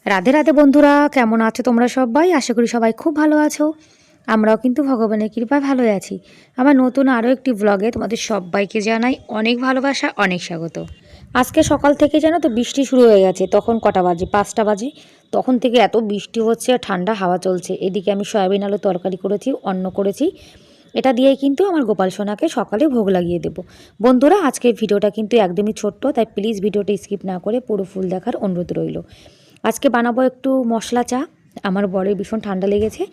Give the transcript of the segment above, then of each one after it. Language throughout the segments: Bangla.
রাধে রাধে বন্ধুরা, কেমন আছো তোমরা সবাই? আশা করি সবাই খুব ভালো আছো। আমরাও কিন্তু ভগবানের কৃপায় ভালোই আছি। আমার নতুন আরও একটি ব্লগে তোমাদের সবাইকে জানাই অনেক ভালোবাসা, অনেক স্বাগত। আজকে সকাল থেকে জানো তো বৃষ্টি শুরু হয়ে গেছে। তখন কটা বাজে? 5টা বাজে। তখন থেকে এত বৃষ্টি হচ্ছে আর ঠান্ডা হাওয়া চলছে। এদিকে আমি সয়াবিন আলু তরকারি করেছি, অন্ন করেছি। এটা দিয়েই কিন্তু আমার গোপাল সোনাকে সকালে ভোগ লাগিয়ে দেব। বন্ধুরা, আজকের ভিডিওটা কিন্তু একদমই ছোট্ট, তাই প্লিজ ভিডিওটা স্কিপ না করে পুরো ফুল দেখার অনুরোধ রইল। আজকে বানাবো একটু মশলা চা। আমার বরের ভীষণ ঠান্ডা লেগেছে।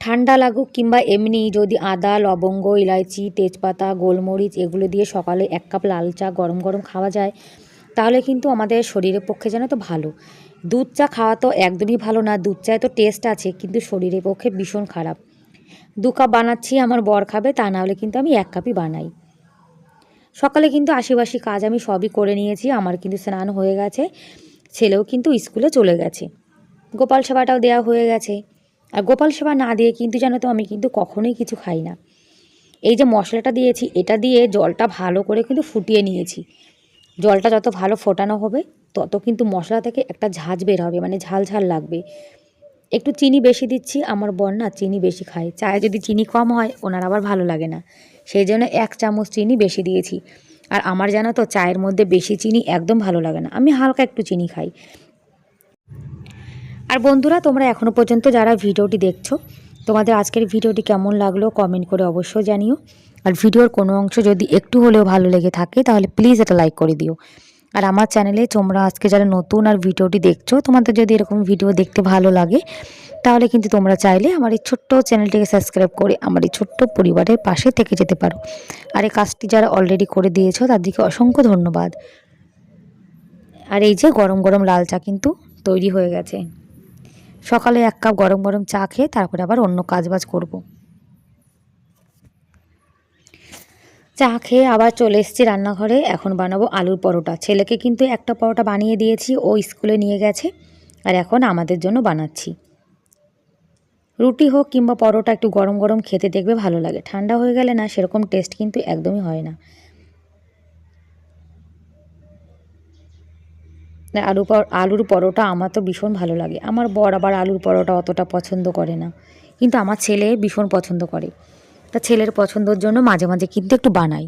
ঠান্ডা লাগুক কিংবা এমনি, যদি আদা, লবঙ্গ, ইলাইচি, তেজপাতা, গোলমরিচ এগুলো দিয়ে সকালে 1 কাপ লাল চা গরম গরম খাওয়া যায়, তাহলে কিন্তু আমাদের শরীরের পক্ষে যেন তো ভালো। দুধ চা খাওয়া তো একদমই ভালো না। দুধ চায় তো টেস্ট আছে, কিন্তু শরীরের পক্ষে ভীষণ খারাপ। 2 কাপ বানাচ্ছি, আমার বর খাবে, তা না হলে কিন্তু আমি 1 কাপই বানাই। সকালে কিন্তু আশিবাসি কাজ আমি সবই করে নিয়েছি। আমার কিন্তু স্নান হয়ে গেছে, ছেলেও কিন্তু স্কুলে চলে গেছে, গোপাল সেবাটাও দেওয়া হয়ে গেছে। আর গোপাল সেবা না দিয়ে কিন্তু জানো তো আমি কিন্তু কখনোই কিছু খাই না। এই যে মশলাটা দিয়েছি, এটা দিয়ে জলটা ভালো করে কিন্তু ফুটিয়ে নিয়েছি। জলটা যত ভালো ফোটানো হবে তত কিন্তু মশলা থেকে একটা ঝাঁঝ বের হবে, মানে ঝাল ঝাল লাগবে। একটু চিনি বেশি দিচ্ছি, আমার বর না চিনি বেশি খায়। চায়ে যদি চিনি কম হয় ওনার আবার ভালো লাগে না, সেই জন্য 1 চামচ চিনি বেশি দিয়েছি। আর আমার জানো তো চায়ের মধ্যে বেশি চিনি একদম ভালো লাগে না, আমি হালকা একটু চিনি খাই। আর বন্ধুরা, তোমরা এখনও পর্যন্ত যারা ভিডিওটি দেখছো, তোমাদের আজকের ভিডিওটি কেমন লাগলো কমেন্ট করে অবশ্যই জানিও। আর ভিডিওর কোনো অংশ যদি একটু হলেও ভালো লেগে থাকে তাহলে প্লিজ এটা লাইক করে দিও। আর আমার চ্যানেলে তোমরা আজকে যারা নতুন আর ভিডিওটি দেখছো, তোমাদের যদি এরকম ভিডিও দেখতে ভালো লাগে তাহলে কিন্তু তোমরা চাইলে আমার এই ছোট্ট চ্যানেলটিকে সাবস্ক্রাইব করে আমার এই ছোট্ট পরিবারের পাশে থেকে যেতে পারো। আর এই কাজটি যারা অলরেডি করে দিয়েছো তাদেরকে অসংখ্য ধন্যবাদ। আর এই যে গরম গরম লাল চা কিন্তু তৈরি হয়ে গেছে। সকালে 1 কাপ গরম গরম চা খেয়ে তারপরে আবার অন্য কাজবাজ করব। চা খেয়ে আবার চলে এসেছি রান্নাঘরে। এখন বানাবো আলুর পরোটা। ছেলেকে কিন্তু একটা পরোটা বানিয়ে দিয়েছি, ও স্কুলে নিয়ে গেছে। আর এখন আমাদের জন্য বানাচ্ছি। রুটি হোক কিংবা পরোটা একটু গরম গরম খেতে দেখবে ভালো লাগে, ঠান্ডা হয়ে গেলে না সেরকম টেস্ট কিন্তু একদমই হয় না। আলুর পরোটা আমার তো ভীষণ ভালো লাগে। আমার বর আবার আলুর পরোটা অতটা পছন্দ করে না, কিন্তু আমার ছেলে ভীষণ পছন্দ করে। তা ছেলের পছন্দের জন্য মাঝে মাঝে কিন্তু একটু বানাই।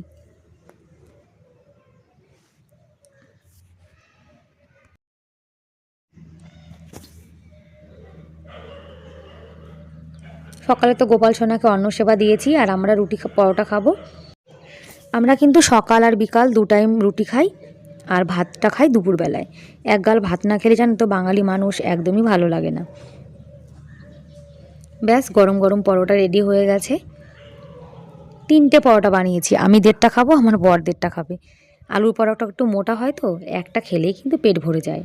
সকালে তো গোপাল সোনাকে অন্ন সেবা দিয়েছি, আর আমরা রুটি পরোটা খাবো। আমরা কিন্তু সকাল আর বিকাল 2 টাইম রুটি খাই, আর ভাতটা খাই দুপুরবেলায়। এক গাল ভাত না খেলে জানো তো বাঙালি মানুষ একদমই ভালো লাগে না। ব্যাস, গরম গরম পরোটা রেডি হয়ে গেছে। 3টে পরোটা বানিয়েছি, আমি 1.5টা খাবো, আমার বর 1.5টা খাবে। আলুর পরোটা একটু মোটা হয় তো, একটা খেলেই কিন্তু পেট ভরে যায়।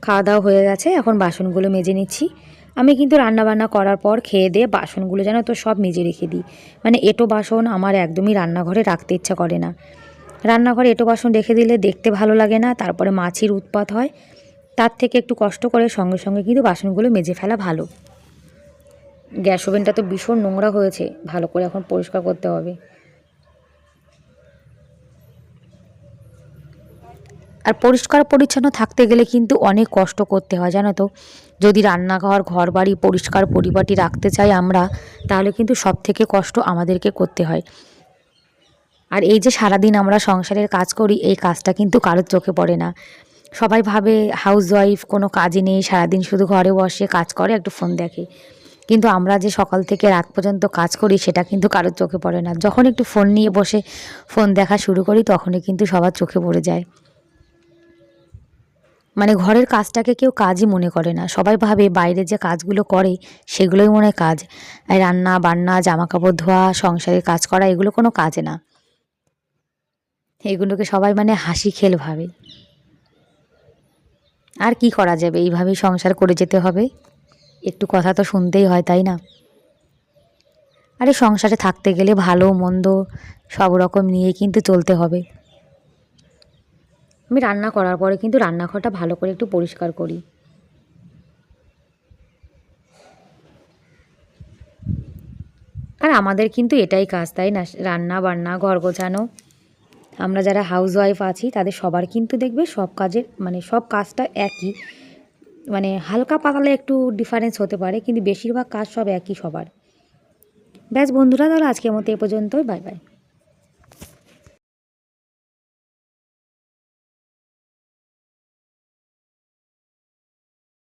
খাওয়া দাওয়া হয়ে গেছে, এখন বাসনগুলো মেজে নিচ্ছি। আমি কিন্তু রান্নাবান্না করার পর খেয়ে দিয়ে বাসনগুলো যেন তো সব মেজে রেখে দিই। মানে এঁটো বাসন আমার একদমই রান্নাঘরে রাখতে ইচ্ছা করে না। রান্নাঘরে এঁটো বাসন রেখে দিলে দেখতে ভালো লাগে না, তারপরে মাছির উৎপাত হয়। তার থেকে একটু কষ্ট করে সঙ্গে সঙ্গে কিন্তু বাসনগুলো মেজে ফেলা ভালো। গ্যাস ওভেনটা তো ভীষণ নোংরা হয়েছে, ভালো করে এখন পরিষ্কার করতে হবে। আর পরিষ্কার পরিচ্ছন্ন থাকতে গেলে কিন্তু অনেক কষ্ট করতে হয় জানো তো। যদি রান্নাঘর ঘরবাড়ি পরিষ্কার পরিপাটি রাখতে চাই আমরা, তাহলে কিন্তু সব থেকে কষ্ট আমাদেরকে করতে হয়। আর এই যে সারাদিন আমরা সংসারের কাজ করি, এই কাজটা কিন্তু কারোর চোখে পড়ে না। সবাই ভাবে হাউসওয়াইফ, কোনো কাজই নেই, সারাদিন শুধু ঘরে বসে কাজ করে, একটু ফোন দেখে। কিন্তু আমরা যে সকাল থেকে রাত পর্যন্ত কাজ করি সেটা কিন্তু কারোর চোখে পড়ে না। যখন একটু ফোন নিয়ে বসে ফোন দেখা শুরু করি তখনই কিন্তু সবার চোখে পড়ে যায়। মানে ঘরের কাজটাকে কেউ কাজই মনে করে না, সবাই ভাবে বাইরে যে কাজগুলো করে সেগুলোই মনে হয় কাজ। আর রান্না বান্না, জামা কাপড় ধোয়া, সংসারের কাজ করা এগুলো কোনো কাজ না। এগুলোকে সবাই মানে হাসি খেল ভাবে। আর কি করা যাবে, এইভাবেই সংসার করে যেতে হবে। একটু কথা তো শুনতেই হয়, তাই না? আরে সংসারে থাকতে গেলে ভালো মন্দ সব রকম নিয়ে কিন্তু চলতে হবে। আমি রান্না করার পরে কিন্তু রান্নাঘরটা ভালো করে একটু পরিষ্কার করি। আর আমাদের কিন্তু এটাই কাজ, তাই না? রান্না বান্না, ঘর গোছানো। আমরা যারা হাউসওয়াইফ আছি তাদের সবার কিন্তু দেখবে সব কাজের মানে সব কাজটা একই, মানে হালকা পাতলা একটু ডিফারেন্স হতে পারে, কিন্তু বেশিরভাগ কাজ সব একই সবার। ব্যাস বন্ধুরা, তাহলে আজকের মতো এ পর্যন্তই। Bye bye.